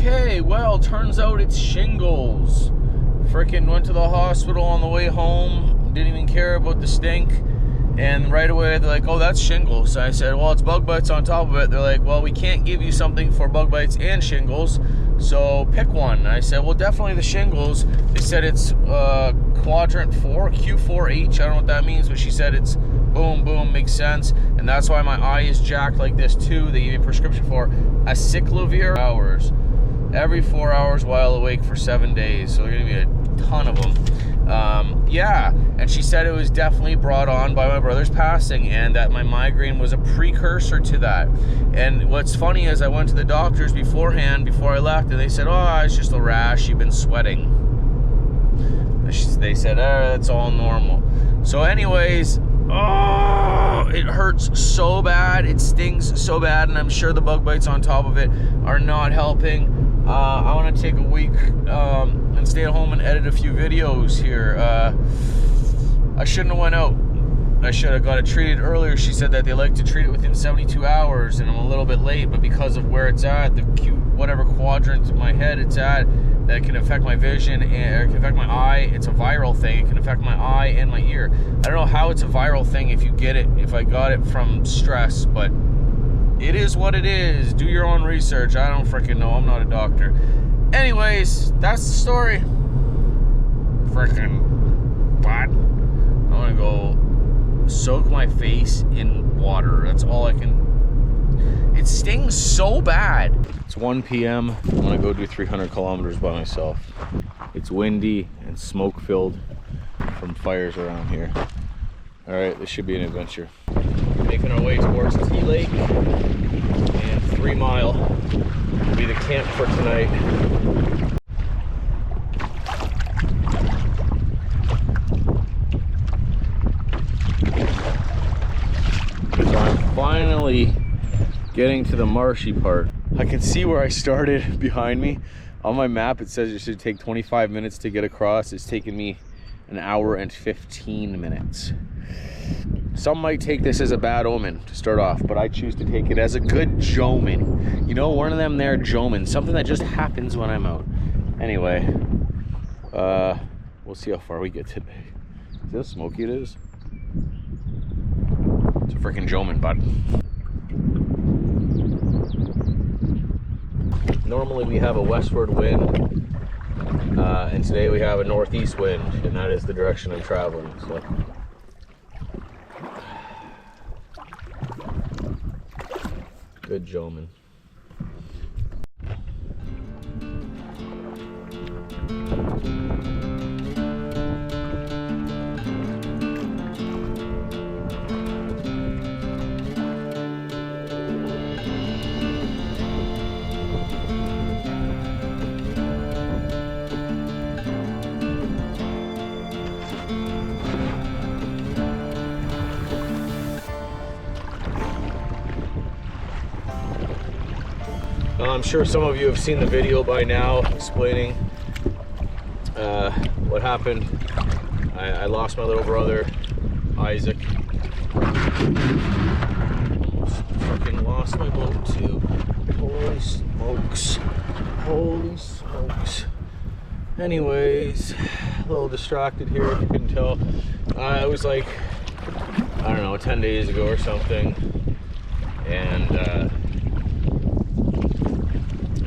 Okay, well, turns out it's shingles. Frickin' went to the hospital on the way home, didn't even care about the stink, and right away they're like, oh, that's shingles. I said, well, it's bug bites on top of it. They're like, well, we can't give you something for bug bites and shingles, so pick one. And I said, well, definitely the shingles. They said it's quadrant 4, Q4H, I don't know what that means, but she said it's boom, boom, makes sense, and that's why my eye is jacked like this too. They gave me a prescription for acyclovir hours, every 4 hours while awake for 7 days, so they're gonna be a ton of them. Yeah, and she said it was definitely brought on by my brother's passing, and that my migraine was a precursor to that. And what's funny is I went to the doctors beforehand, before I left, and they said, oh, it's just a rash, you've been sweating. They said, oh, that's all normal. So anyways, oh, it hurts so bad, it stings so bad, and I'm sure the bug bites on top of it are not helping. I want to take a week and stay at home and edit a few videos here. I shouldn't have went out. I should have got it treated earlier. She said that they like to treat it within 72 hours, and I'm a little bit late, but because of where it's at, the whatever quadrant in my head it's at, that can affect my vision and it can affect my eye. It's a viral thing. It can affect my eye and my ear. I don't know how it's a viral thing if you get it, if I got it from stress, but it is what it is. Do your own research. I don't freaking know. I'm not a doctor. Anyways, that's the story. Freaking what? I'm gonna go soak my face in water. That's all I can. It stings so bad. It's 1 p.m. I'm gonna go do 300 kilometers by myself. It's windy and smoke filled from fires around here. All right, this should be an adventure. Making our way towards T Lake, and 3 Mile will be the camp for tonight. So I'm finally getting to the marshy part. I can see where I started behind me. On my map it says it should take 25 minutes to get across. It's taken me an hour and 15 minutes. Some might take this as a bad omen to start off, but I choose to take it as a good jomin. You know, one of them there jomin, something that just happens when I'm out. Anyway, we'll see how far we get today. See how smoky it is? It's a freaking jomin, bud. Normally we have a westward wind, and today we have a northeast wind, and that is the direction I'm traveling. So. Good jomin. I'm sure some of you have seen the video by now explaining what happened. I lost my little brother, Isaac. Almost fucking lost my boat too. Holy smokes. Holy smokes. Anyways, a little distracted here if you can tell. It was like, I don't know, 10 days ago or something. And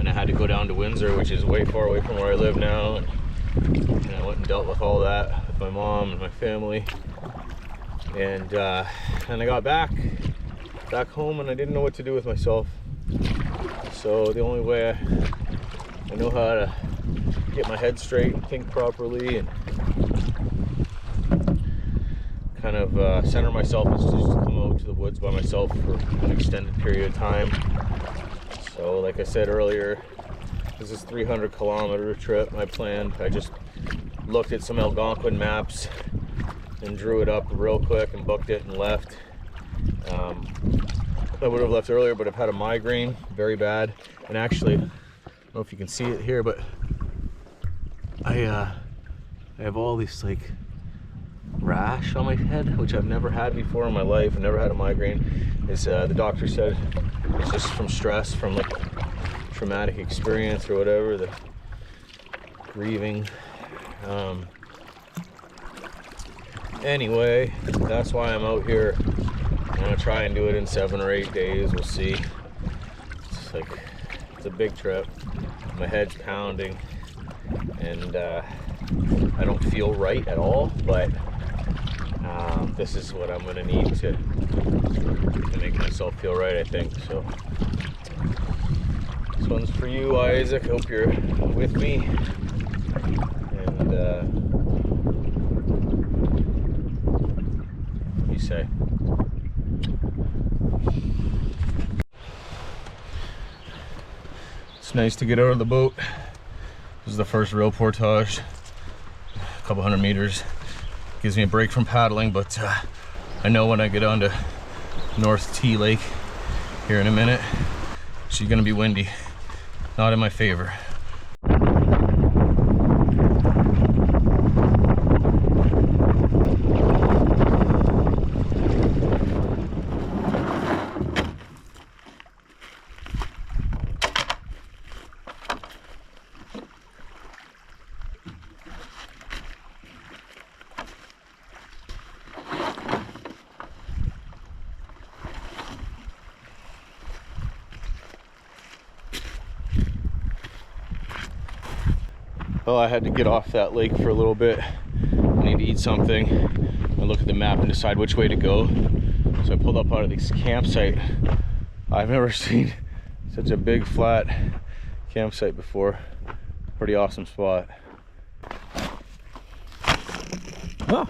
I had to go down to Windsor, which is way far away from where I live now, and I went and dealt with all that with my mom and my family, and I got back home, and I didn't know what to do with myself. So the only way I know how to get my head straight and think properly and kind of center myself is just to come out to the woods by myself for an extended period of time. So like I said earlier, this is a 300 kilometer trip I planned. I just looked at some Algonquin maps and drew it up real quick and booked it and left. I would have left earlier, but I've had a migraine very bad. And actually, I don't know if you can see it here, but I have all this like rash on my head, which I've never had before in my life. I've never had a migraine. The doctor said it's just from stress, from like traumatic experience or whatever, the grieving. Anyway, that's why I'm out here. I'm gonna try and do it in 7 or 8 days. We'll see. It's a big trip. My head's pounding, and I don't feel right at all. But this is what I'm gonna need to make myself feel right, I think. So this one's for you, Isaac. Hope you're with me. And what do you say? It's nice to get out of the boat. This is the first real portage. A couple 100 meters. Gives me a break from paddling, but I know when I get on to North T Lake here in a minute, she's gonna be windy. Not in my favor. Well, I had to get off that lake for a little bit. I need to eat something. I look at the map and decide which way to go. So I pulled up out of this campsite. I've never seen such a big flat campsite before. Pretty awesome spot. Oh,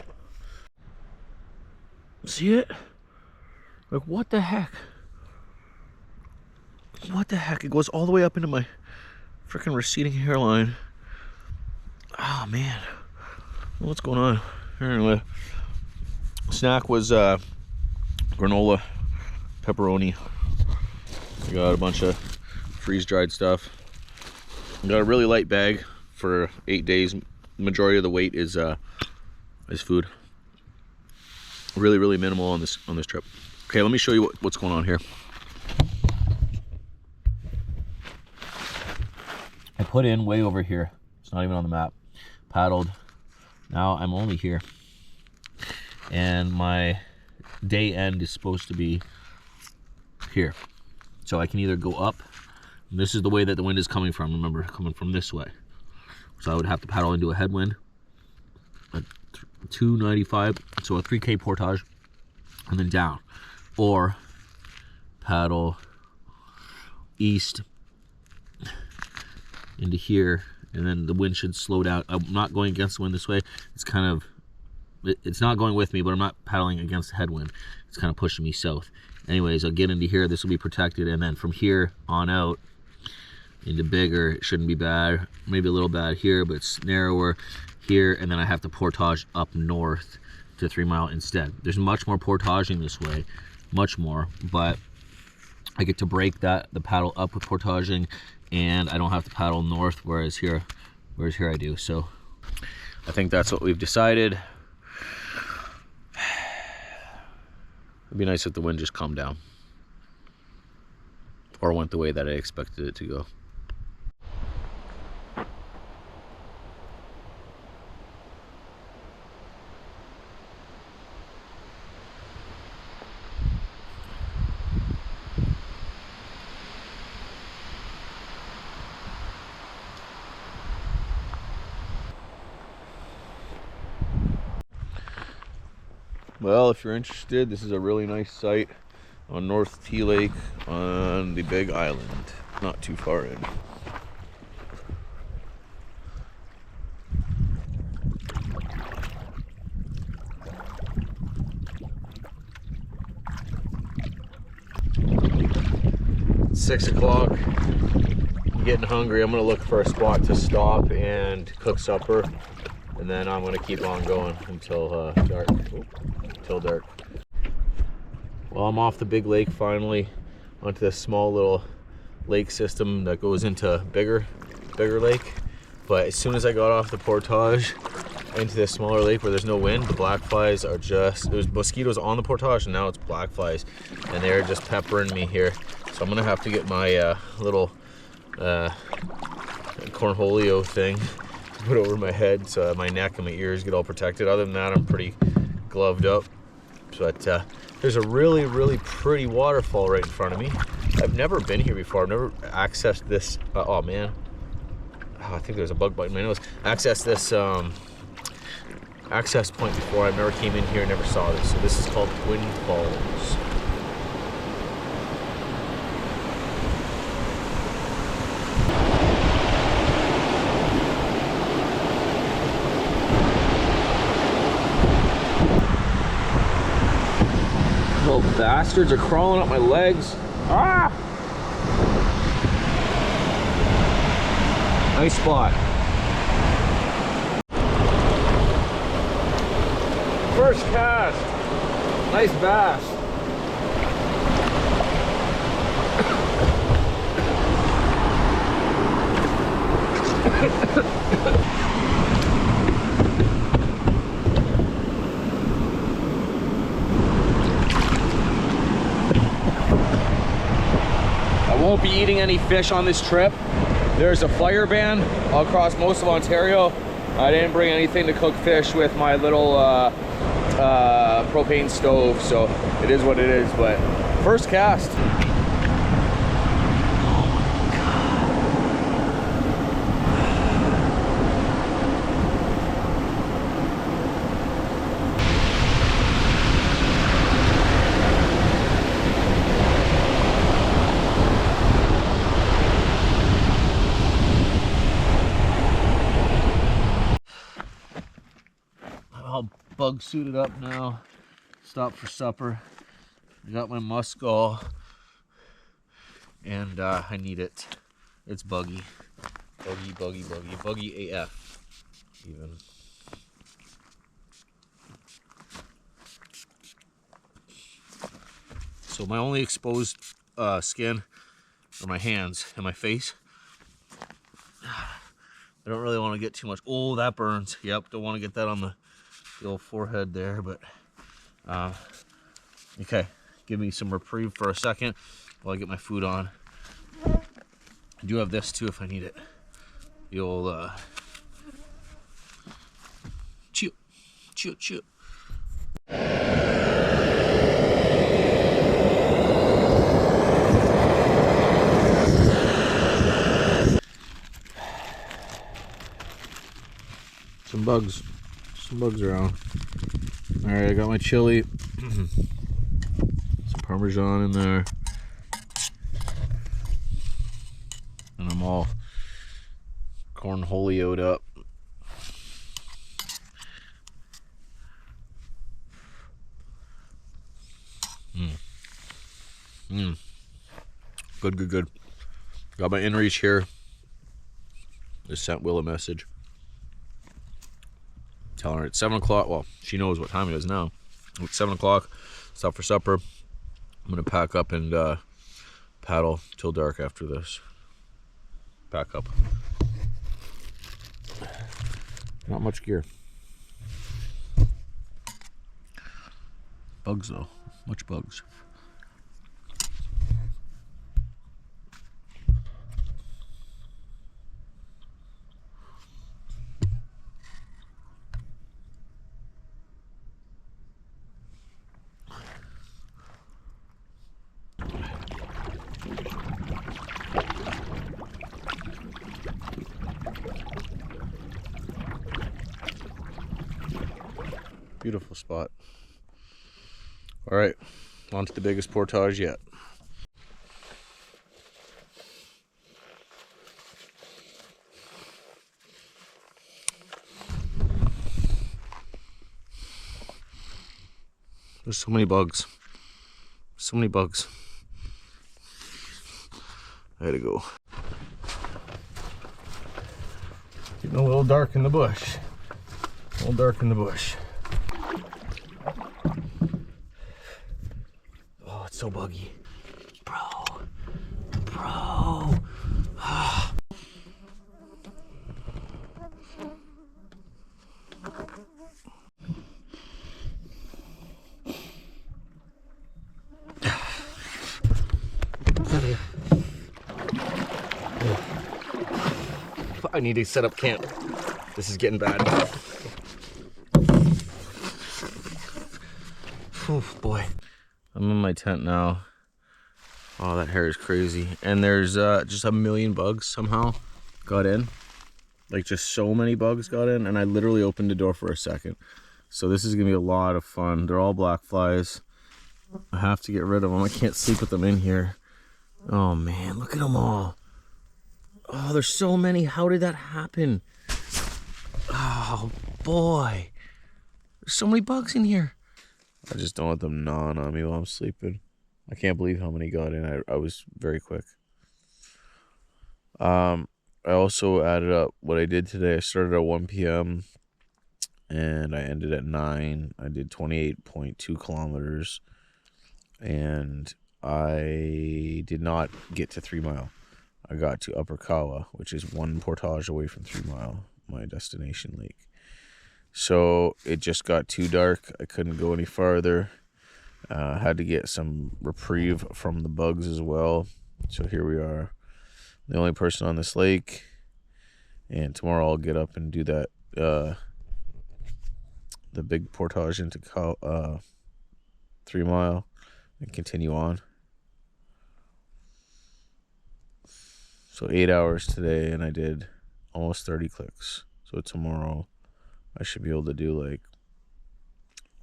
see it? Like, what the heck? What the heck? It goes all the way up into my freaking receding hairline. Oh man, what's going on? Anyway, snack was granola, pepperoni. I got a bunch of freeze-dried stuff. I got a really light bag for 8 days. The majority of the weight is food. Really, really minimal on this trip. Okay, let me show you what's going on here. I put in way over here. It's not even on the map. Paddled. Now I'm only here, and my day end is supposed to be here, so I can either go up, and this is the way that the wind is coming from, remember, coming from this way, so I would have to paddle into a headwind at 295, so a 3K portage, and then down, or paddle east into here, and then the wind should slow down. I'm not going against the wind this way. It's not going with me, but I'm not paddling against the headwind. It's kind of pushing me south. Anyways, I'll get into here. This will be protected, and then from here on out into bigger, it shouldn't be bad. Maybe a little bad here, but it's narrower here, and then I have to portage up north to 3 Mile instead. There's much more portaging this way, much more, but I get to break the paddle up with portaging, and I don't have to paddle north, whereas here I do. So I think that's what we've decided. It'd be nice if the wind just calmed down, or went the way that I expected it to go. Well, if you're interested, this is a really nice site on North T Lake on the Big Island, not too far in. It's 6 o'clock. I'm getting hungry. I'm gonna look for a spot to stop and cook supper, and then I'm gonna keep on going until dark. Till dark. Well, I'm off the big lake finally, onto this small little lake system that goes into bigger lake. But as soon as I got off the portage into this smaller lake where there's no wind, the black flies are just, there's mosquitoes on the portage, and now it's black flies, and they're just peppering me here. So I'm gonna have to get my little cornholio thing to put over my head so my neck and my ears get all protected. Other than that, I'm pretty gloved up. But there's a really, really pretty waterfall right in front of me. I've never been here before. I've never accessed this. Oh man, I think there's a bug bite in my nose. Accessed this access point before. I never came in here, never saw this. So this is called Twin Falls. Little bastards are crawling up my legs. Ah! Nice spot. First cast. Nice bass. I won't be eating any fish on this trip. There's a fire ban across most of Ontario. I didn't bring anything to cook fish with my little propane stove, so it is what it is. But first cast. All bug suited up now. Stopped for supper. I got my muskol, and I need it. It's buggy, buggy AF even. So my only exposed skin are my hands and my face. I don't really want to get too much. Oh, that burns. Yep, don't want to get that on the old forehead there, but okay, give me some reprieve for a second while I get my food on. I do have this too if I need it. The old chew. Some bugs around. All right, I got my chili, some Parmesan in there, and I'm all cornholioed up. Good. Got my inReach here. Just sent Will a message telling her it's 7 o'clock. Well, she knows what time it is now. It's 7 o'clock. Stop for supper. I'm gonna pack up and paddle till dark after this. Pack up. Not much gear. Bugs though. Much bugs. Beautiful spot. All right, on to the biggest portage yet. There's so many bugs. So many bugs. I had to go. Getting a little dark in the bush. A little dark in the bush. Oh, it's so buggy. Bro. I need to set up camp. This is getting bad. Oh boy. I'm in my tent now. Oh, that hair is crazy. And there's just a million bugs somehow got in. Like just so many bugs got in, and I literally opened the door for a second. So this is gonna be a lot of fun. They're all black flies. I have to get rid of them. I can't sleep with them in here. Oh man, look at them all. Oh, there's so many. How did that happen? Oh boy. There's so many bugs in here. I just don't let them gnaw on me while I'm sleeping. I can't believe how many got in. I was very quick. I also added up what I did today. I started at 1 p.m. and I ended at 9. I did 28.2 kilometers. And I did not get to 3 Mile. I got to Upper Kawa, which is 1 portage away from 3 Mile, my destination lake. So it just got too dark. I couldn't go any farther. Had to get some reprieve from the bugs as well. So here we are, the only person on this lake. And tomorrow I'll get up and do that, the big portage into 3 Mile and continue on. So 8 hours today, and I did almost 30 clicks. So tomorrow I should be able to do, like,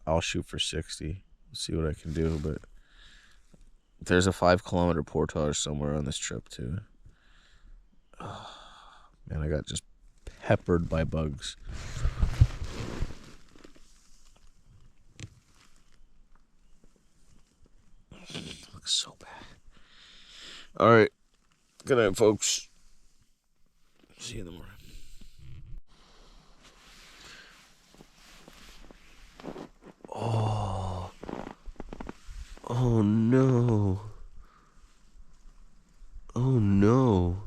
I'll shoot for 60. See what I can do, but there's a 5 kilometer portage somewhere on this trip too. Oh, man, I got just peppered by bugs. Looks so bad. All right, good night, folks. See you in the morning. Oh. Oh no. Oh no.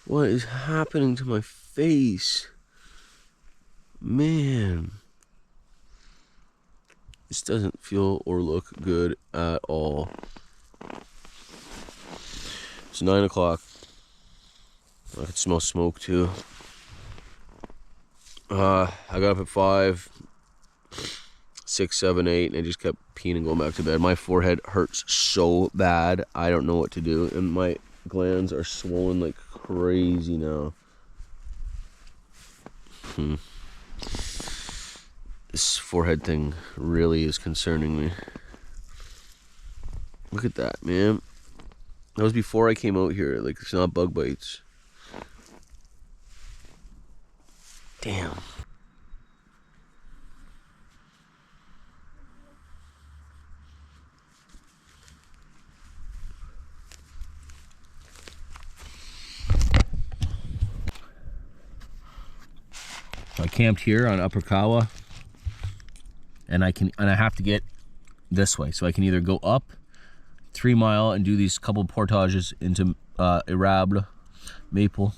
What is happening to my face? Man. This doesn't feel or look good at all. It's 9 o'clock. I can smell smoke too. I got up at 5, 6, 7, 8, and I just kept peeing and going back to bed. My forehead hurts so bad, I don't know what to do, and my glands are swollen like crazy now. This forehead thing really is concerning me. Look at that, man. That was before I came out here. Like, it's not bug bites. Damn. So I camped here on Upper Kawa, and I have to get this way, so I can either go up 3 Mile and do these couple portages into Érable, Maple,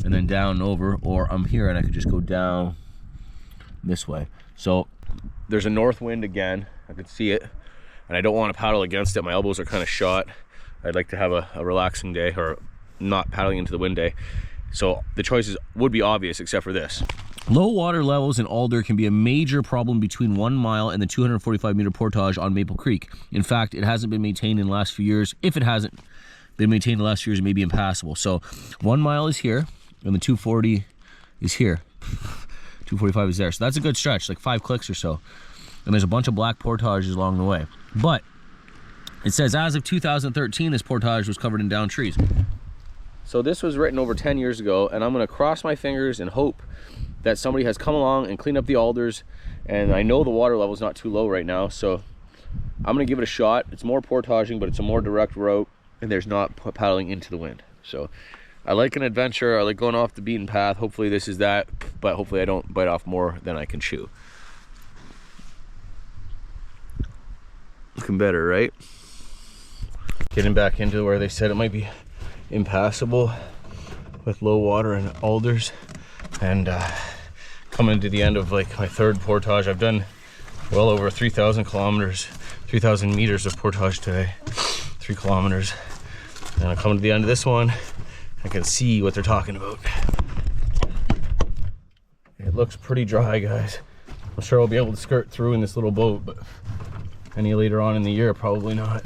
and then down and over, or I'm here and I could just go down this way. So there's a north wind again, I could see it, and I don't want to paddle against it. My elbows are kind of shot. I'd like to have a relaxing day, or not paddling into the wind day. So the choices would be obvious except for this. Low water levels in Alder can be a major problem between 1 Mile and the 245 meter portage on Maple Creek. In fact, it hasn't been maintained in the last few years. If it hasn't been maintained in the last few years, it may be impassable. So 1 Mile is here, and the 240 is here. 245 is there. So that's a good stretch, like 5 clicks or so. And there's a bunch of black portages along the way. But it says as of 2013, this portage was covered in downed trees. So this was written over 10 years ago, and I'm gonna cross my fingers and hope that somebody has come along and cleaned up the alders. And I know the water level is not too low right now, so I'm gonna give it a shot. It's more portaging, but it's a more direct route, and there's not paddling into the wind. So I like an adventure. I like going off the beaten path. Hopefully this is that, but hopefully I don't bite off more than I can chew. Looking better, right? Getting back into where they said it might be impassable with low water and alders, and coming to the end of like my 3rd portage. I've done well over 3,000 kilometers, 3,000 meters of portage today, 3 kilometers, and I'm coming to the end of this one, I can see what they're talking about. It looks pretty dry, guys. I'm sure I'll be able to skirt through in this little boat, but any later on in the year, probably not.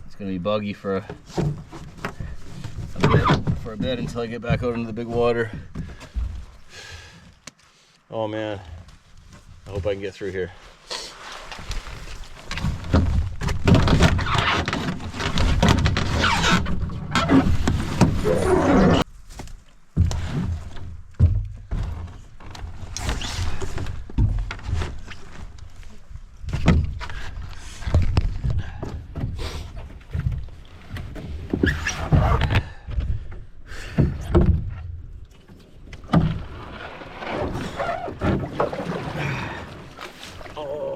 It's gonna be buggy for a bit until I get back out into the big water. Oh man, I hope I can get through here.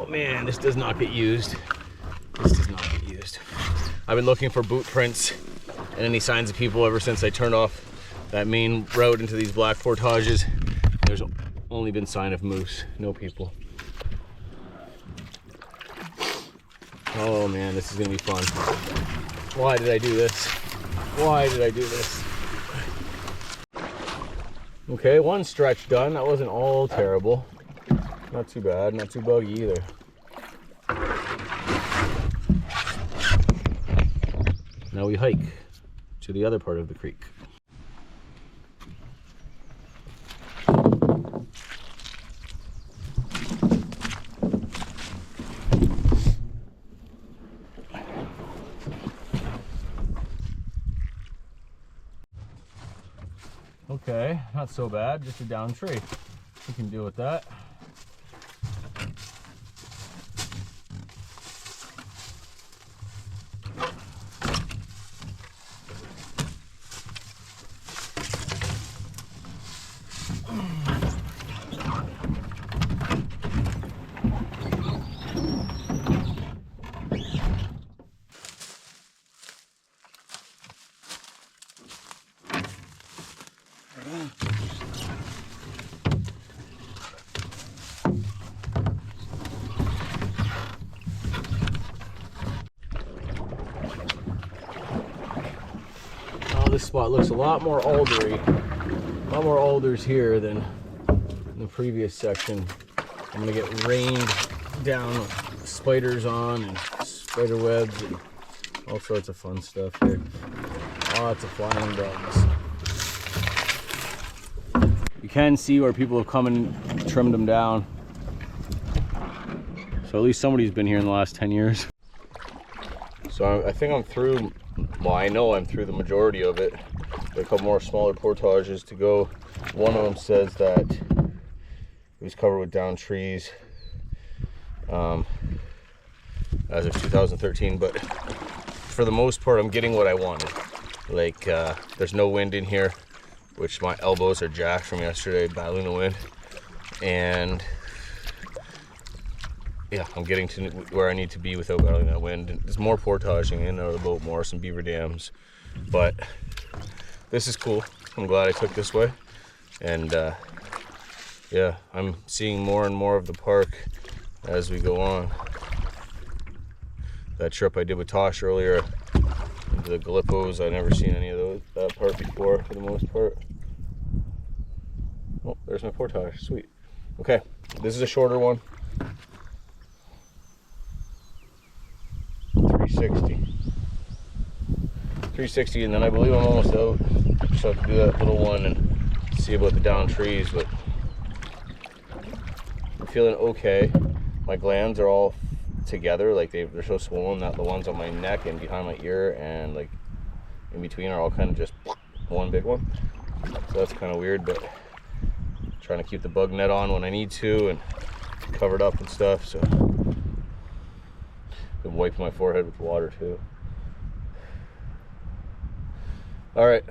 Man, this does not get used. This does not get used. I've been looking for boot prints and any signs of people ever since I turned off that main route into these black portages. There's only been sign of moose, no people. Oh man, this is gonna be fun. Why did I do this? Why did I do this? Okay, one stretch done. That wasn't all terrible. Not too bad, not too buggy either. Now we hike to the other part of the creek. Okay, not so bad, just a down tree. We can deal with that. This spot looks a lot more aldery. A lot more alders here than in the previous section. I'm gonna get rained down with spiders on and spider webs and all sorts of fun stuff here. Lots of flying bugs. You can see where people have come and trimmed them down. So at least somebody's been here in the last 10 years. So I think I'm through. Well, I know I'm through the majority of it. There are a couple more smaller portages to go. One of them says that it was covered with downed trees as of 2013, but for the most part, I'm getting what I wanted. Like, there's no wind in here, which my elbows are jacked from yesterday battling the wind. And yeah, I'm getting to where I need to be without battling that wind. There's more portaging in or the boat, more some beaver dams, but this is cool. I'm glad I took this way, and yeah, I'm seeing more and more of the park as we go on. That trip I did with Tosh earlier into the Galippos, I've never seen any of that part before for the most part. Oh, there's my portage, sweet. Okay, this is a shorter one. 360, and then I believe I'm almost out. Just have to do that little one and see about the down trees, but I'm feeling okay. My glands are all together, like they're so swollen that the ones on my neck and behind my ear and like in between are all kind of just one big one. So that's kind of weird, but I'm trying to keep the bug net on when I need to and covered up and stuff. So been wiping my forehead with water too. All right,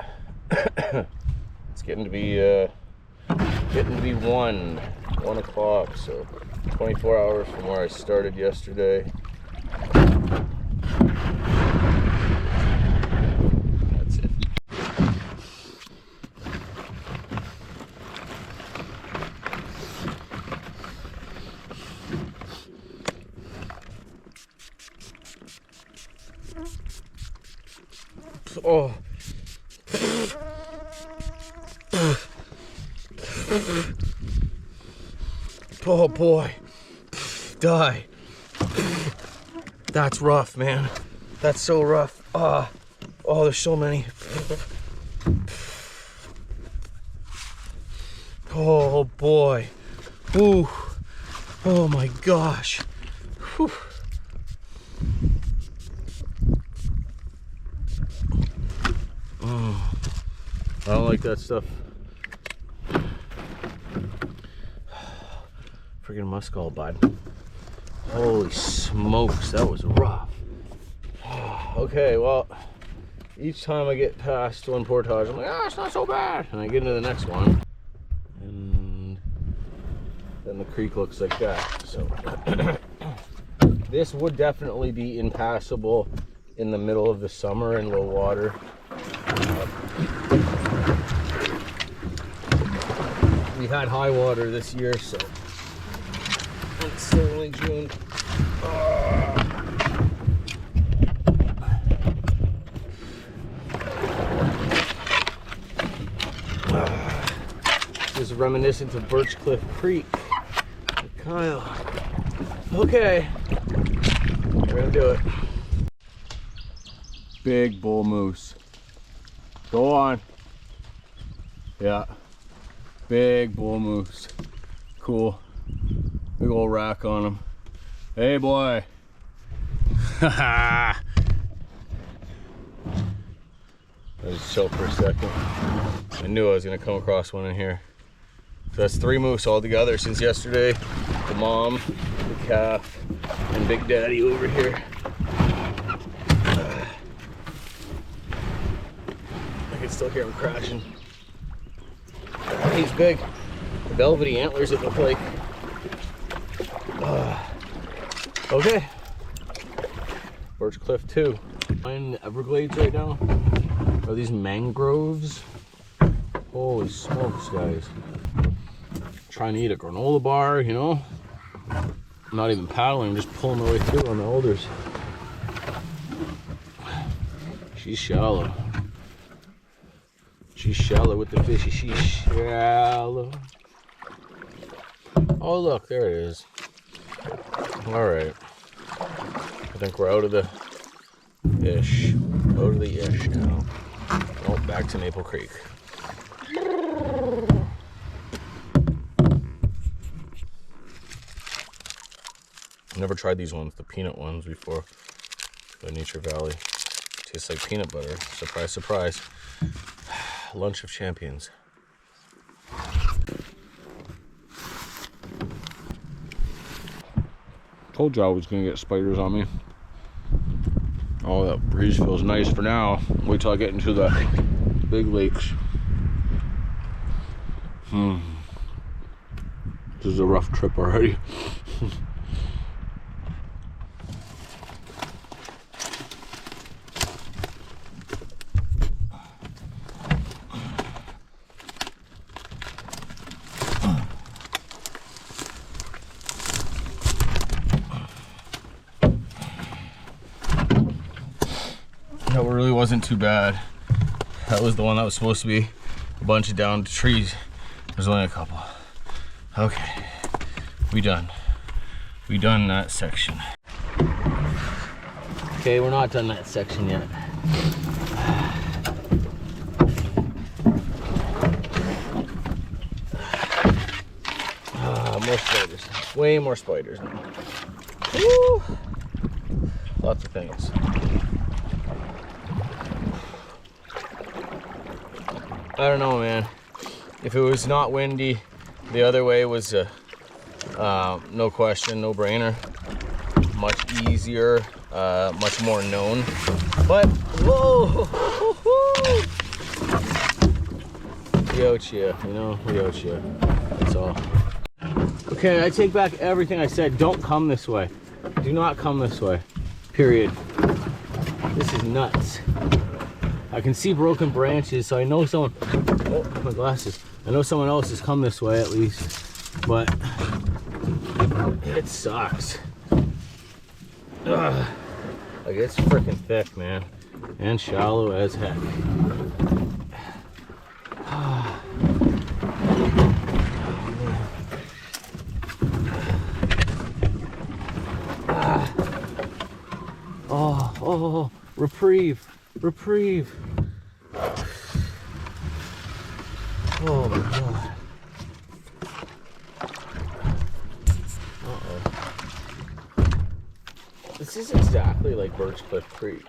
it's getting to be 1 o'clock, so 24 hours from where I started yesterday. That's it. Oh. Oh boy. Die. That's rough, man. That's so rough. Oh, there's so many. Oh boy. Ooh. Oh my gosh. Whew. Oh, I don't like that stuff. Friggin' muskall bud. Holy smokes, that was rough. Okay, well, each time I get past one portage, I'm like, it's not so bad. And I get into the next one, and then the creek looks like that. So this would definitely be impassable in the middle of the summer in low water. We had high water this year, so it's still only June. This is reminiscent of Birchcliff Creek. Kyle. Okay, we're gonna do it. Big bull moose. Go on. Yeah. Big bull moose. Cool. Big old rack on him. Hey boy. I just chill for a second. I knew I was gonna come across one in here. So that's 3 moose all together since yesterday. The mom, the calf, and Big Daddy over here. I can still hear him crashing. He's big. The velvety antlers it look like. Okay. Birchcliff 2. In the Everglades right now. Are these mangroves? Holy smokes, guys. Trying to eat a granola bar, you know? I'm not even paddling, just pulling my way through on the alders. She's shallow. She's shallow with the fishy. She's shallow. Oh, look, there it is. All right. I think we're out of the ish. Out of the ish now. Oh, back to Maple Creek. Never tried these ones, the peanut ones before. The Nature Valley. Tastes like peanut butter. Surprise, surprise. Lunch of champions. Told you I was gonna get spiders on me. Oh, that breeze feels nice for now. Wait till I get into the big lakes. This is a rough trip already. That really wasn't too bad. That was the one that was supposed to be a bunch of downed trees. There's only a couple. Okay, we done. We done that section. Okay, we're not done that section yet. More spiders. Way more spiders now. Woo! Lots of things. I don't know, man. If it was not windy, the other way was no question, no brainer. Much easier, much more known. But whoa! We out here, you know, we out here. That's all. Okay. Okay, I take back everything I said. Don't come this way. Do not come this way. Period. This is nuts. I can see broken branches, so I know someone... Oh, my glasses. I know someone else has come this way at least, but it sucks. Ugh. Like, it's freaking thick, man, and shallow as heck. Oh, reprieve, reprieve. Oh my God. Uh-oh. This is exactly like Birchcliff Creek.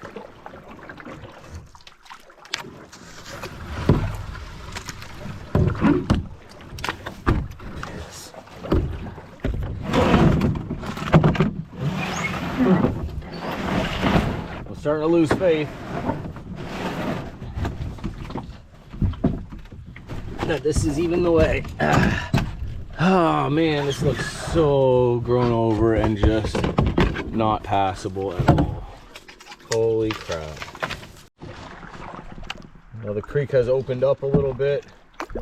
Yes. I'm starting to lose faith that this is even the way. Oh man, this looks so grown over and just not passable at all. Holy crap. Now the creek has opened up a little bit,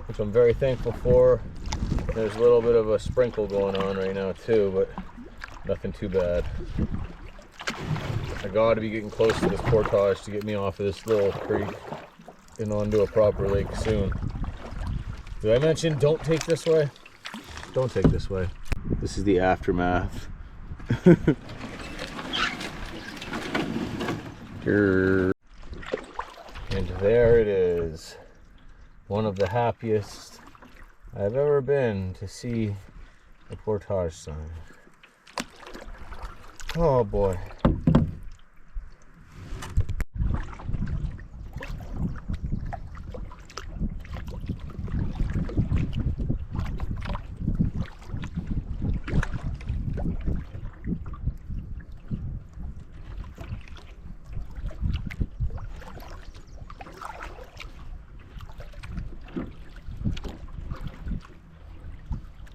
which I'm very thankful for. There's a little bit of a sprinkle going on right now too, but nothing too bad. I gotta be getting close to this portage to get me off of this little creek and onto a proper lake soon. Did I mention don't take this way? Don't take this way. This is the aftermath. And there it is. One of the happiest I've ever been to see a portage sign. Oh boy.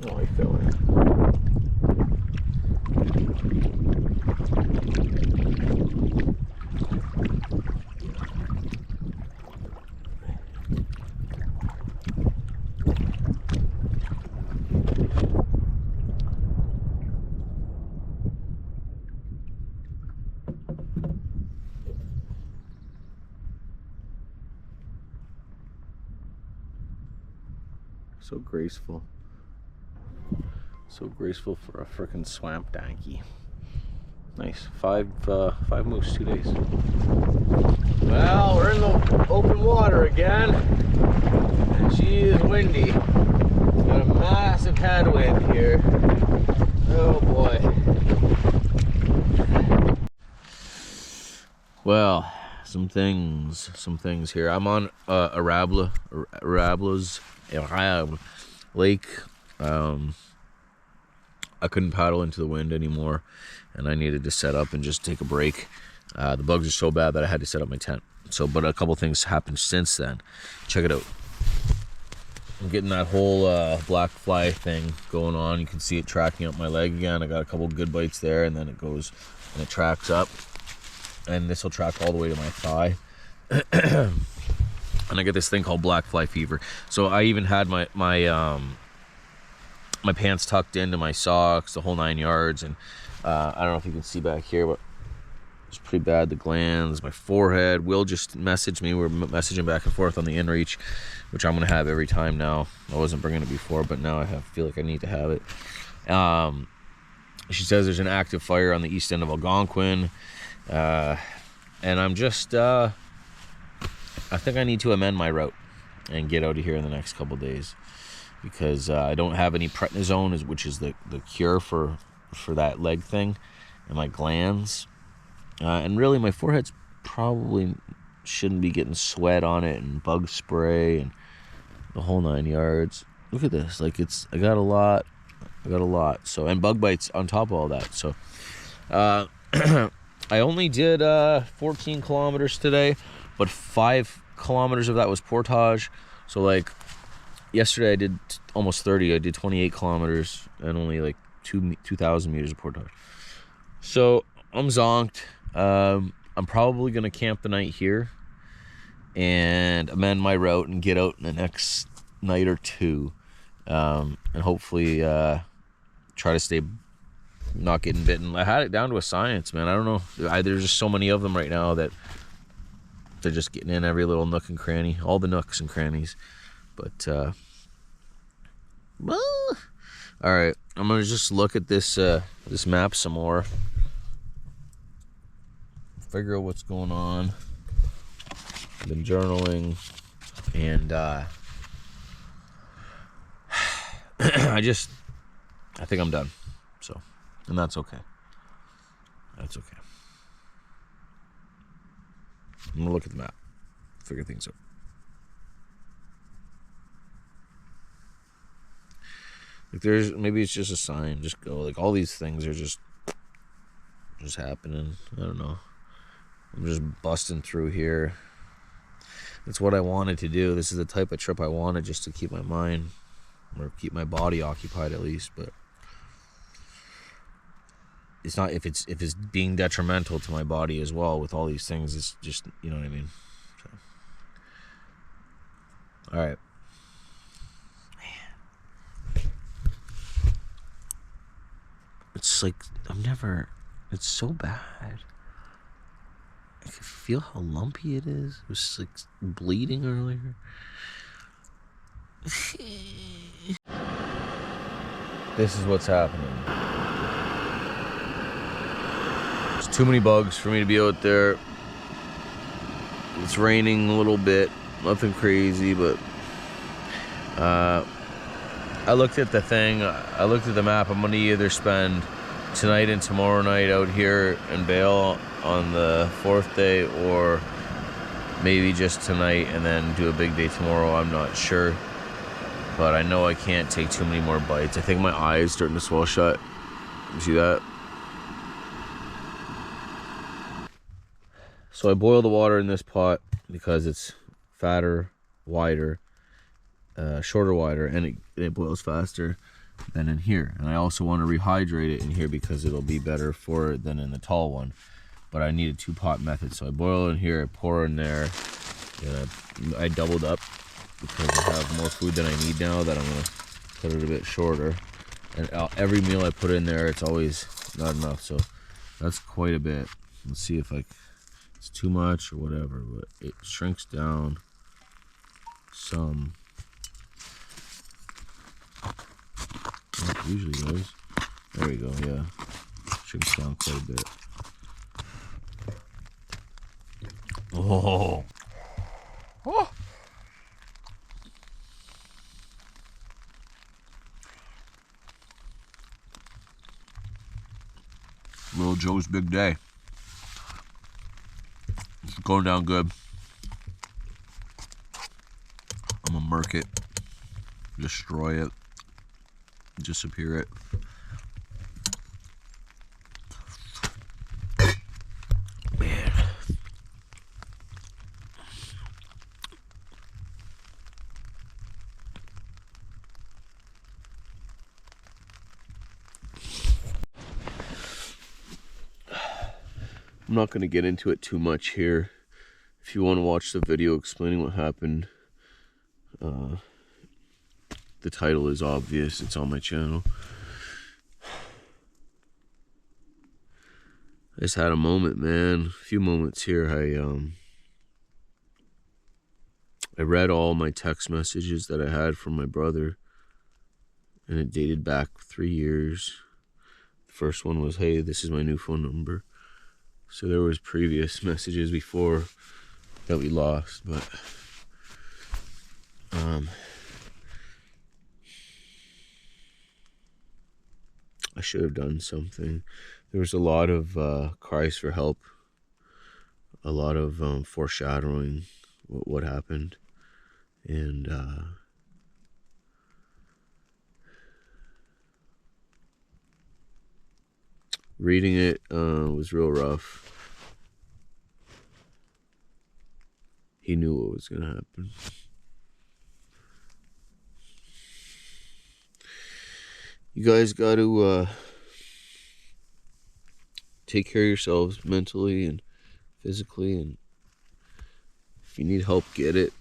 Oh, I fell in. So graceful. So graceful for a frickin' swamp donkey. Nice. Five moose, 2 days. Well, we're in the open water again. And she is windy. Got a massive headwind here. Oh boy. Well, some things here. I'm on Arabla's Lake. I couldn't paddle into the wind anymore, and I needed to set up and just take a break. The bugs are so bad that I had to set up my tent. So, but a couple things happened since then. Check it out. I'm getting that whole black fly thing going on. You can see it tracking up my leg again. I got a couple good bites there, and then it goes and it tracks up. And this will track all the way to my thigh. And I get this thing called black fly fever. So I even had my pants tucked into my socks, the whole 9 yards, and I don't know if you can see back here, but it's pretty bad. The glands, my forehead. Will just messaged me. We're messaging back and forth on the inReach, which I'm gonna have every time now. I wasn't bringing it before, but now I feel like I need to have it. She says there's an active fire on the east end of Algonquin, and I'm just I think I need to amend my route and get out of here in the next couple days, because I don't have any prednisone, which is the cure for that leg thing, and my glands, and really my forehead's probably shouldn't be getting sweat on it and bug spray and the whole 9 yards. Look at this, like I got a lot, so, and bug bites on top of all that. So I only did 14 kilometers today, but 5 kilometers of that was portage. So like yesterday I did almost 30. I did 28 kilometers and only like 2,000 meters of portage. So I'm zonked. I'm probably gonna camp the night here and amend my route and get out in the next night or two, and hopefully try to stay not getting bitten. I had it down to a science, man. I don't know. There's just so many of them right now that they're just getting in every little nook and cranny, all the nooks and crannies. But well, all right. I'm gonna just look at this this map some more, figure out what's going on. I've been journaling, and I think I'm done. So, and that's okay. That's okay. I'm gonna look at the map, figure things out. Like maybe it's just a sign. Just go. Like all these things are just happening. I don't know. I'm just busting through here. It's what I wanted to do. This is the type of trip I wanted, just to keep my mind or keep my body occupied at least. But it's not if it's being detrimental to my body as well with all these things. It's just, you know what I mean. So, all right. It's like it's so bad. I can feel how lumpy it is. It was like bleeding earlier. This is what's happening. There's too many bugs for me to be out there. It's raining a little bit. Nothing crazy, but I looked at the thing. I looked at the map. I'm gonna either spend tonight and tomorrow night out here in Bale on the 4th day, or maybe just tonight and then do a big day tomorrow. I'm not sure, but I know I can't take too many more bites. I think my eye is starting to swell shut. You see that? So I boil the water in this pot because it's fatter, wider, shorter, wider, and it boils faster than in here. And I also want to rehydrate it in here because it'll be better for it than in the tall one. But I need a 2-pot method, so I boil in here, I pour in there, and I doubled up because I have more food than I need now that I'm gonna put it a bit shorter. And every meal I put in there, it's always not enough, so that's quite a bit. Let's see if it's too much or whatever, but it shrinks down some. Well, it usually goes. There we go, yeah. Shrinks down quite a bit. Oh. Oh. Little Joe's big day. It's going down good. I'm gonna murk it, destroy it, disappear it. Man. I'm not going to get into it too much here. If you want to watch the video explaining what happened, the title is obvious. It's on my channel. I just had a moment, man. A few moments here. I read all my text messages that I had from my brother, and it dated back 3 years. The first one was, "Hey, this is my new phone number." So there was previous messages before that we lost, but I should have done something. There was a lot of cries for help, a lot of foreshadowing what happened, and reading it was real rough. He knew what was gonna happen. you guys got to take care of yourselves mentally and physically, and if you need help, get it,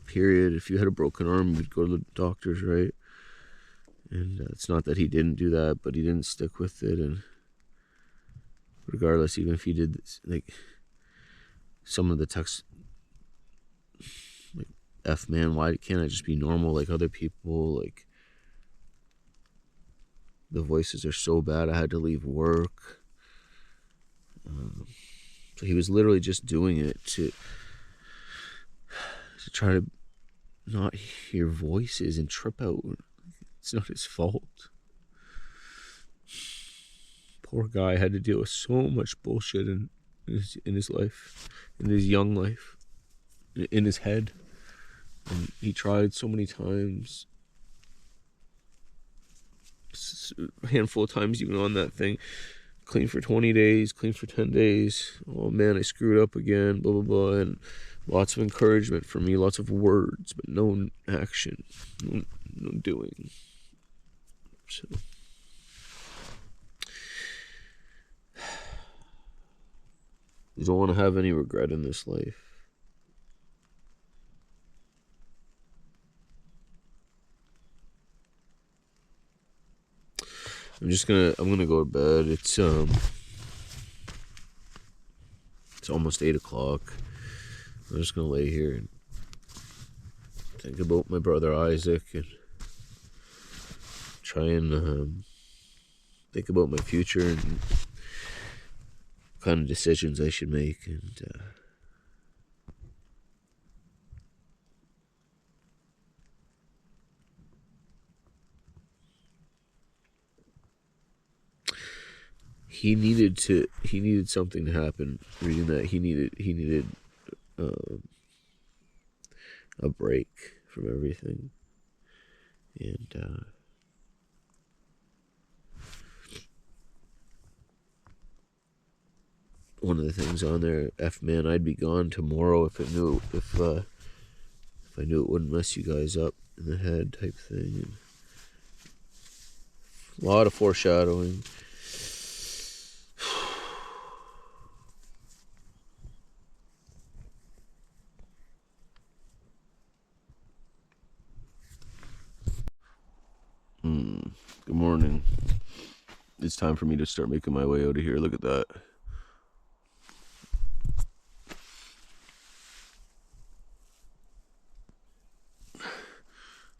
period. If you had a broken arm, you'd go to the doctors, right? And it's not that he didn't do that, but he didn't stick with it. And regardless, even if he did, like, some of the texts, like, F man, why can't I just be normal like other people? Like, the voices are so bad, I had to leave work. So he was literally just doing it to try to not hear voices and trip out. It's not his fault. Poor guy had to deal with so much bullshit in his life, in his young life, in his head. And he tried so many times, a handful of times even on that thing. Clean for 20 days, clean for 10 days. Oh man, I screwed up again, blah, blah, blah. And lots of encouragement from me, lots of words, but no action, no doing. So, you don't want to have any regret in this life. I'm gonna go to bed. It's almost 8 o'clock. I'm just gonna lay here and think about my brother Isaac and try and think about my future and what kind of decisions I should make. And he needed something to happen. Reading that, he needed a break from everything. And one of the things on there, F man, I'd be gone tomorrow if I knew it wouldn't mess you guys up in the head type thing. And a lot of foreshadowing. Good morning. It's time for me to start making my way out of here. Look at that.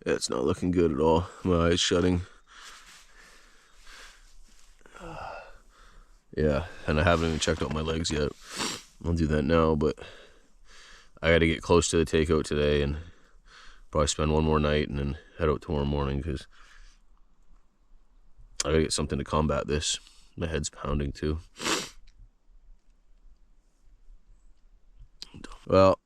Yeah, it's not looking good at all. My eyes shutting. Yeah, and I haven't even checked out my legs yet. I'll do that now, but I got to get close to the takeout today and probably spend one more night and then head out tomorrow morning because I gotta get something to combat this. My head's pounding too. Well,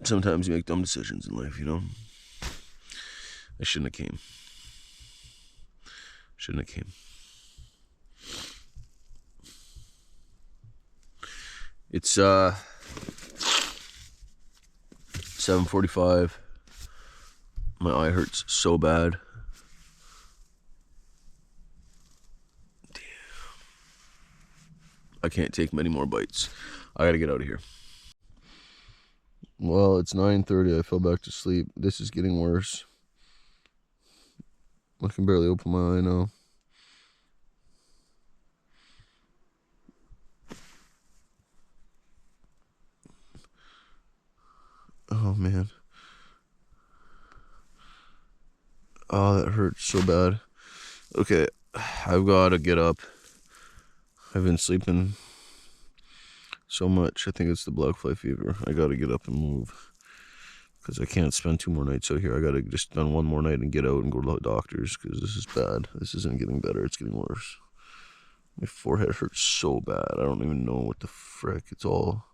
sometimes you make dumb decisions in life, you know? I shouldn't have came. It's 7:45. My eye hurts so bad. Damn. I can't take many more bites. I gotta get out of here. Well, it's 9:30. I fell back to sleep. This is getting worse. I can barely open my eye now. Oh man. Oh, that hurts so bad. Okay, I've got to get up. I've been sleeping so much. I think it's the black fly fever. I got to get up and move because I can't spend 2 more nights out here. I got to just spend 1 more night and get out and go to the doctors because this is bad. This isn't getting better. It's getting worse. My forehead hurts so bad. I don't even know what the frick. It's all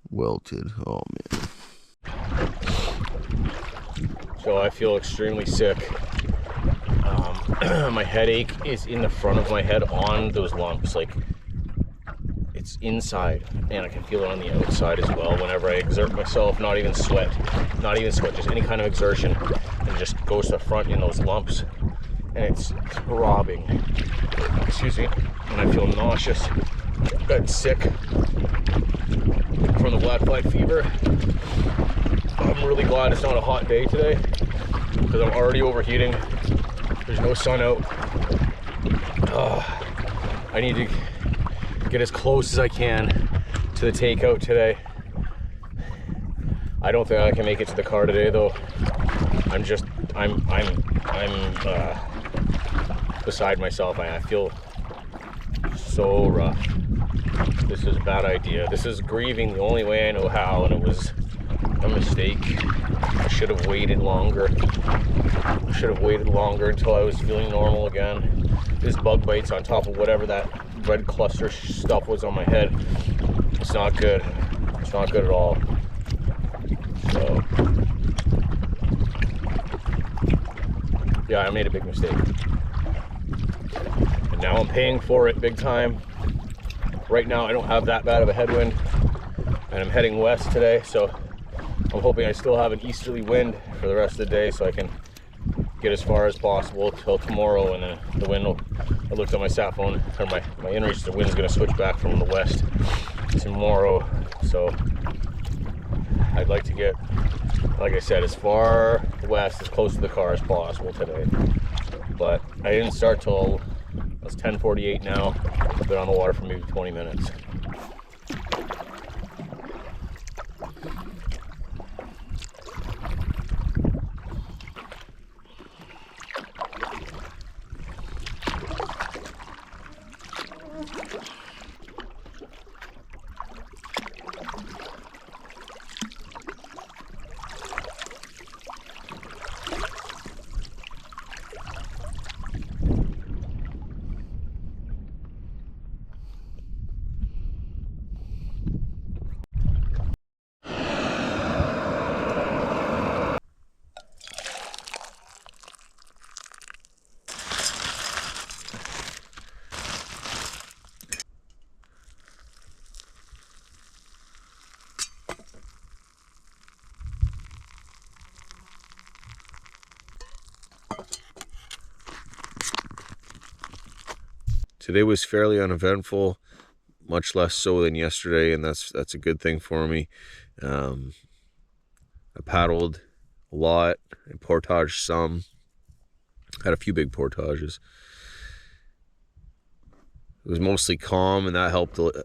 welted. Oh, man. So I feel extremely sick. My headache is in the front of my head on those lumps. Like, it's inside, and I can feel it on the outside as well whenever I exert myself. Not even sweat, just any kind of exertion, and it just goes to the front in those lumps, and it's throbbing. Excuse me. And I feel nauseous and sick from the black flight fever. I'm really glad it's not a hot day today, because I'm already overheating. There's no sun out. I need to get as close as I can to the takeout today. I don't think I can make it to the car today though. I'm beside myself. I feel so rough. This is a bad idea. This is grieving the only way I know how, and it was a mistake. I should have waited longer. Until I was feeling normal again. This bug bites on top of whatever that red cluster stuff was on my head. It's not good. It's not good at all. So, yeah, I made a big mistake. And now I'm paying for it big time. Right now I don't have that bad of a headwind, and I'm heading west today, so I'm hoping I still have an easterly wind for the rest of the day so I can get as far as possible till tomorrow, and then the wind will, I looked at my sat phone, or my inReach, the wind's gonna switch back from the west tomorrow. So I'd like to get, like I said, as far west, as close to the car as possible today. But I didn't start till, it's 10:48 now. I've been on the water for maybe 20 minutes. Today was fairly uneventful, much less so than yesterday, and that's a good thing for me. I paddled a lot, I portaged some, had a few big portages. It was mostly calm, and that helped. The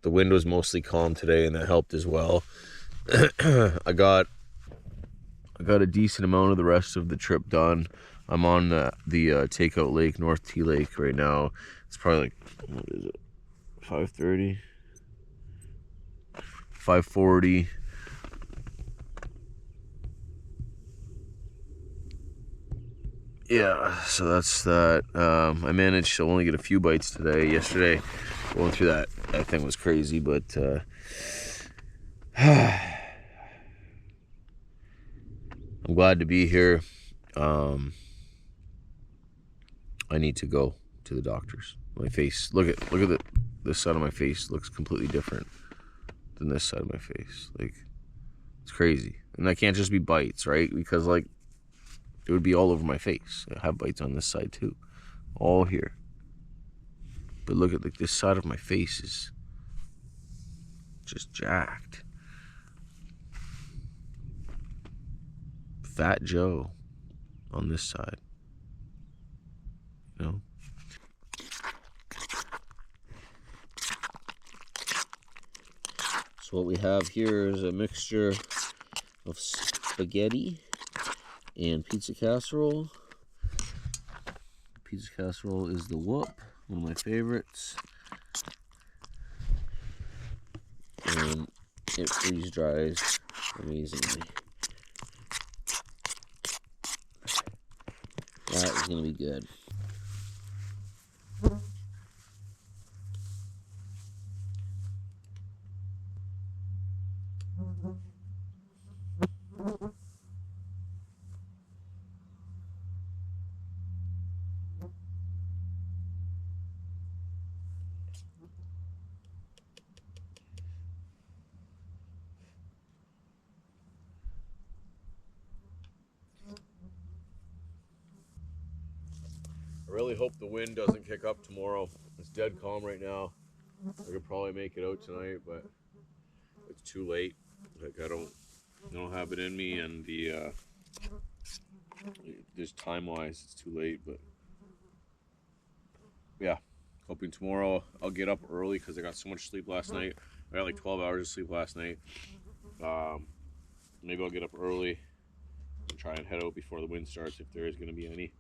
wind was mostly calm today, and that helped as well. I got a decent amount of the rest of the trip done. I'm on the takeout lake, North T Lake right now. It's probably like, what is it, 5:30, 5:40. Yeah, so that's that. I managed to only get a few bites today. Yesterday, going through that thing was crazy, but I'm glad to be here. I need to go to the doctors. My face, look at this side of my face looks completely different than this side of my face. Like, it's crazy. And that can't just be bites, right? Because like, it would be all over my face. I have bites on this side too, all here. But look at, like, this side of my face is just jacked. Fat Joe on this side, you know. So what we have here is a mixture of spaghetti and pizza casserole. Pizza casserole is the whoop, one of my favorites. And it freeze dries amazingly. That is gonna be good. I really hope the wind doesn't kick up tomorrow. It's dead calm right now. I could probably make it out tonight, but it's too late. Like I don't have it in me, and the just time wise, it's too late. But yeah, hoping tomorrow I'll get up early because I got so much sleep last night. I got like 12 hours of sleep last night. Maybe I'll get up early and try and head out before the wind starts if there is going to be any.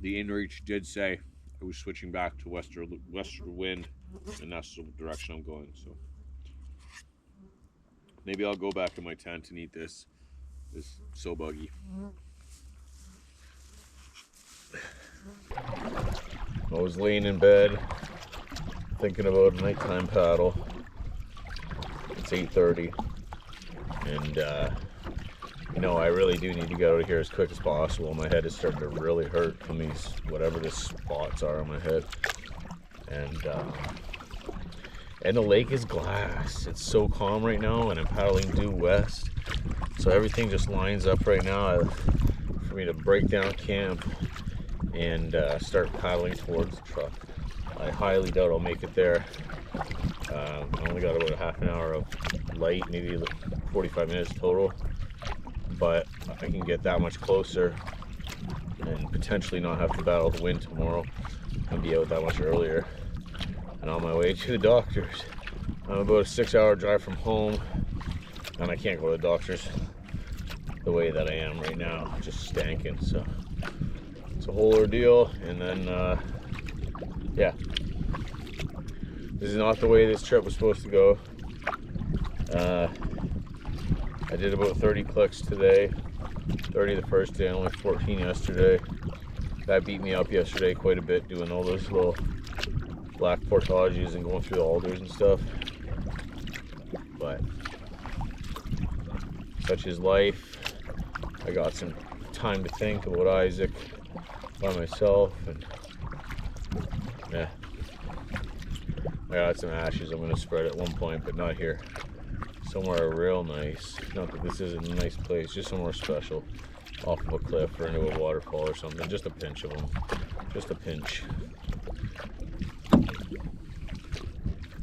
The inReach did say I was switching back to western wind, and that's the direction I'm going. So maybe I'll go back in my tent and eat this. It's so buggy. I was laying in bed thinking about a nighttime paddle. It's 8:30, and you know, I really do need to get out of here as quick as possible. My head is starting to really hurt from these, whatever the spots are on my head. And the lake is glass. It's so calm right now, and I'm paddling due west. So everything just lines up right now for me to break down camp and start paddling towards the truck. I highly doubt I'll make it there. I only got about a half an hour of light, maybe 45 minutes total. But I can get that much closer and potentially not have to battle the wind tomorrow and be out that much earlier. And on my way to the doctor's. I'm about a 6-hour drive from home, and I can't go to the doctor's the way that I am right now, just stanking. So it's a whole ordeal. And then yeah, this is not the way this trip was supposed to go. I did about 30 clicks today, 30 the first day, only 14 yesterday. That beat me up yesterday quite a bit, doing all those little black portages and going through the alders and stuff. But such is life. I got some time to think about Isaac by myself, and yeah, I got some ashes I'm going to spread at one point, but not here. Somewhere real nice. Not that this isn't a nice place, just somewhere special. Off of a cliff or into a waterfall or something. Just a pinch of them. Just a pinch.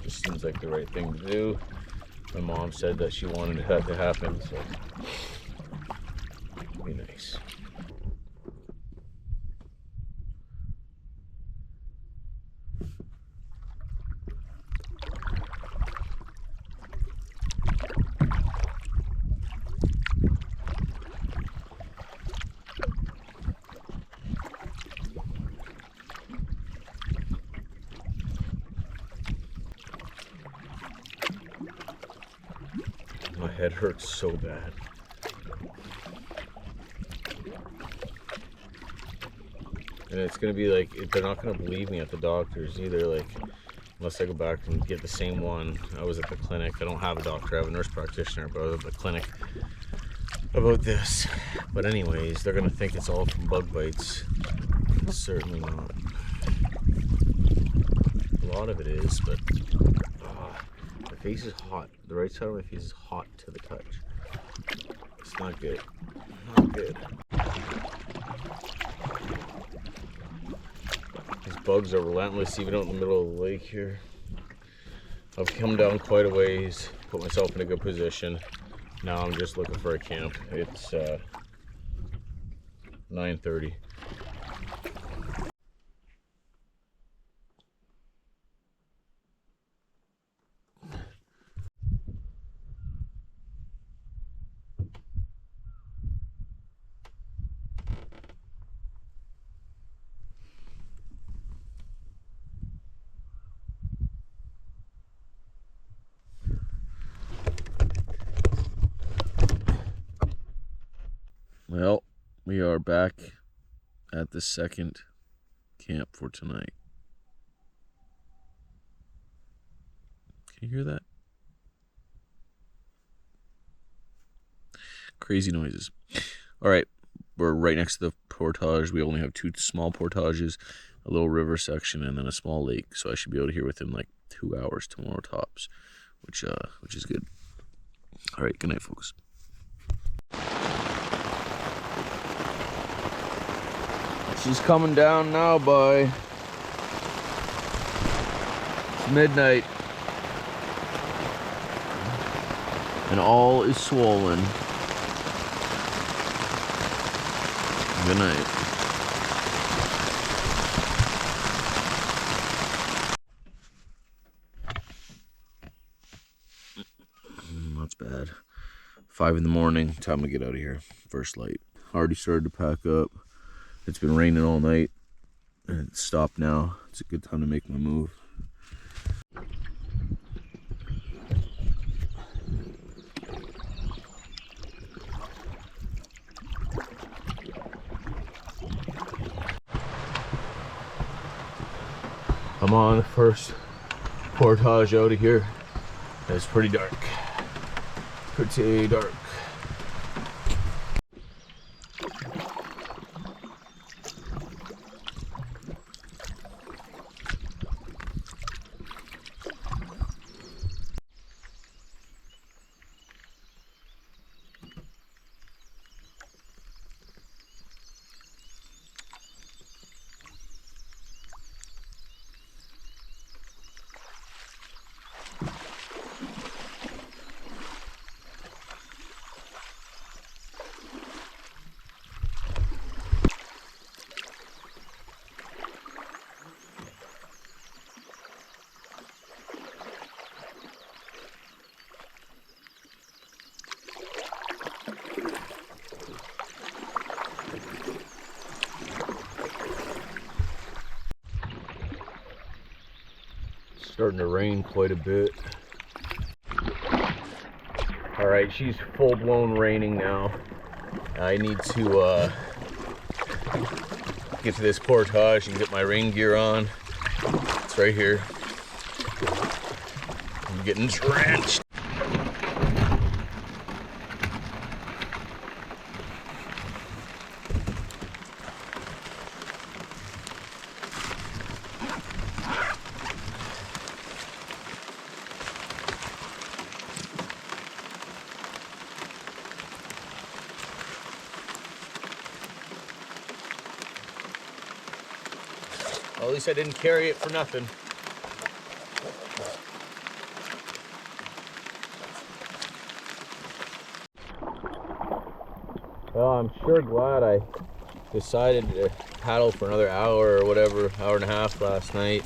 Just seems like the right thing to do. My mom said that she wanted that to happen, so it'd be nice. My head hurts so bad. And it's gonna be like, they're not gonna believe me at the doctor's either, like, unless I go back and get the same one. I was at the clinic. I don't have a doctor, I have a nurse practitioner, but I was at the clinic about this. But anyways, they're gonna think it's all from bug bites. It's certainly not. A lot of it is, but my face is hot. The right side of my face is hot to the touch. It's not good. Not good. These bugs are relentless, even out in the middle of the lake here. I've come down quite a ways, put myself in a good position. Now I'm just looking for a camp. It's 9:30. Well, we are back at the second camp for tonight. Can you hear that? Crazy noises. All right, we're right next to the portage. We only have 2 small portages, a little river section, and then a small lake. So I should be able to hear within like 2 hours tomorrow tops, which is good. All right, good night, folks. She's coming down now, boy. It's midnight. And all is swollen. Good night. That's bad. 5 in the morning, time to get out of here. First light. Already started to pack up. It's been raining all night and it's stopped now. It's a good time to make my move. I'm on the first portage out of here. It's pretty dark. Pretty dark. Starting to rain quite a bit. All right, she's full-blown raining now. I need to get to this portage and get my rain gear on. It's right here. I'm getting drenched. Well, at least I didn't carry it for nothing. Well, I'm sure glad I decided to paddle for another hour or whatever, hour and a half last night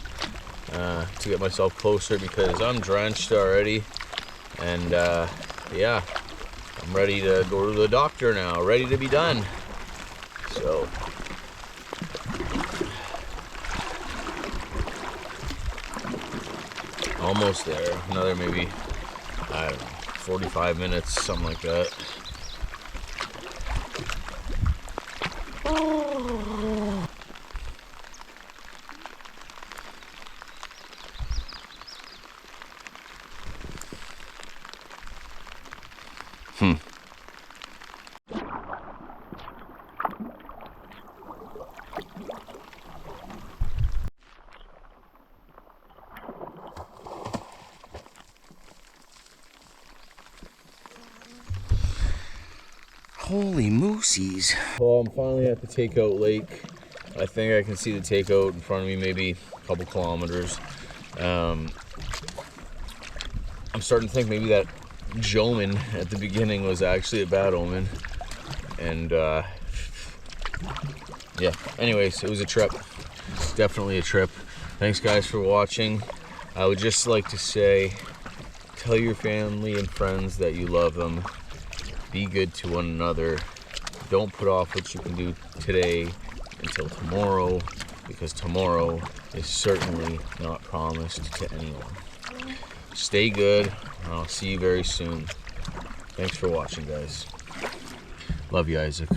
to get myself closer, because I'm drenched already. And yeah, I'm ready to go to the doctor now, ready to be done. So almost there. Another maybe, I don't know, 45 minutes, something like that. Holy moosies. Well, I'm finally at the takeout lake. I think I can see the takeout in front of me, maybe a couple kilometers. I'm starting to think maybe that Joman at the beginning was actually a bad omen. And yeah, anyways, it was a trip. Definitely a trip. Thanks guys for watching. I would just like to say, tell your family and friends that you love them. Be good to one another. Don't put off what you can do today until tomorrow, because tomorrow is certainly not promised to anyone. Stay good, and I'll see you very soon. Thanks for watching, guys. Love you, Isaac.